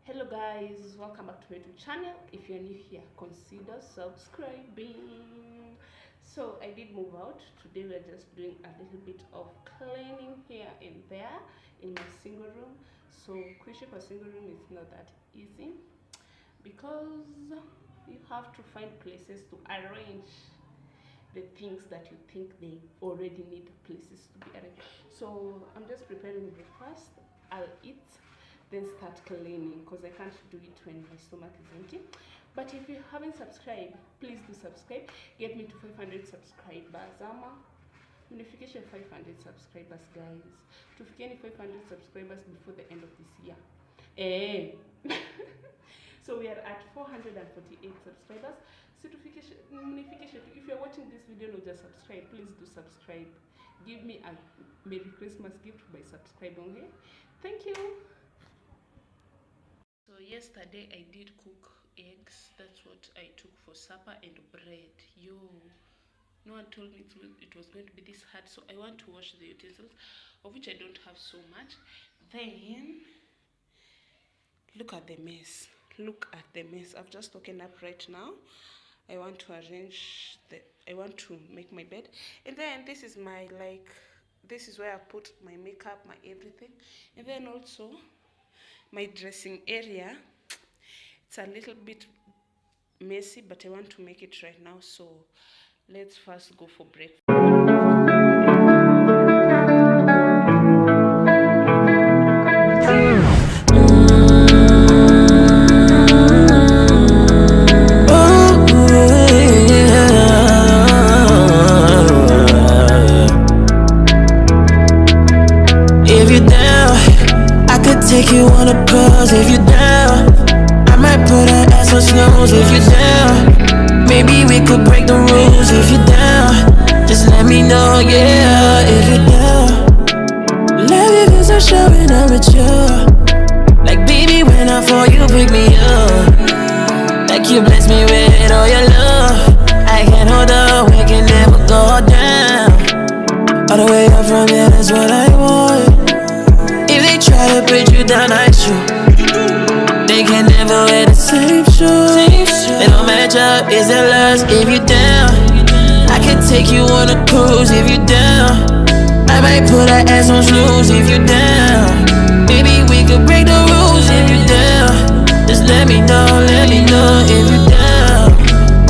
Hello guys, welcome back to my YouTube channel. If you're new here, consider subscribing. So I did move out today. We're just doing a little bit of cleaning here and there in my single room. So cleaning a single room is not that easy because you have to find places to arrange the things that you think they already need places to be arranged. So I'm just preparing breakfast. I'll eat, then start cleaning because I can't do it when my stomach is empty. But if you haven't subscribed, please do subscribe. Get me to 500 subscribers. Unification 500 subscribers, guys. To get 500 subscribers before the end of this year. So we are at 448 subscribers. Certification, notification. If you're watching this video, not just subscribe. Please do subscribe. Give me a Merry Christmas gift by subscribing. Okay? Thank you. So yesterday I did cook eggs. That's what I took for supper, and bread. Yo, no one told me it was going to be this hard. So I want to wash the utensils, of which I don't have so much. Then look at the mess. Look at the mess. I've just woken up right now. I want to arrange I want to make my bed. And then this is my, this is where I put my makeup, my everything. And then also my dressing area. It's a little bit messy, but I want to make it right now. So let's first go for breakfast. Take you on a cruise if you're down. I might put her ass on snooze if you're down. Maybe we could break the rules if you're down. Just let me know, yeah, if you're down. Love you cause I'm showing up with you. Like baby, when I fall, you pick me up. Like you bless me with all your love. I can't hold up, we can never go down. All the way up from here, that's what I want. If they try to put you down, I shoot. They can never wear the same shoes. They don't match up, is it lust if you down? I can take you on a cruise if you down. I might put her ass on snooze if you down. Maybe we could break the rules if you down. Just let me know if you down.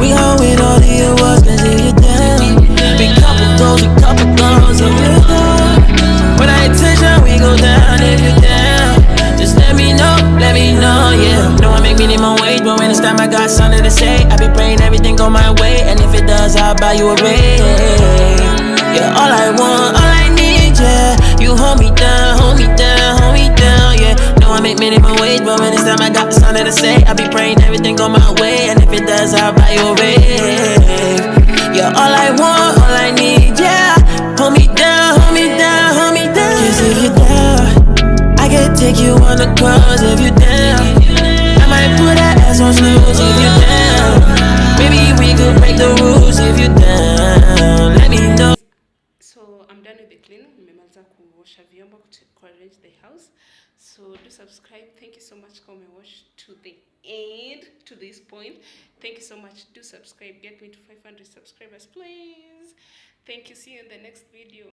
We gon' win all the awards cause if you down. Big couple goals, a couple goals if you down. When I attention, we go down if you down. Just let me know, yeah. No one make minimum wage, but when it's time I got something to say. I be praying everything go my way, and if it does, I'll buy you a ring. Yeah, all I want, all I need, yeah. You hold me down, yeah. No one make minimum wage, but when it's time I got something to say. I be praying everything go my way, and if it does, I'll buy you a ring. Yeah, all I want, all I need, yeah. Hold me down, cause if you're down, I can take you on the cruise if you're down. I might put that ass on snooze if you're down. Maybe we could break the rules if you're down. Let me know. So I'm done with the cleaning. Nimemaliza kuosha vyombo, arrange the house. So do subscribe. Thank you so much. Come and watch to the end, to this point. Thank you so much. Do subscribe. Get me to 500 subscribers, please. Thank you. See you in the next video.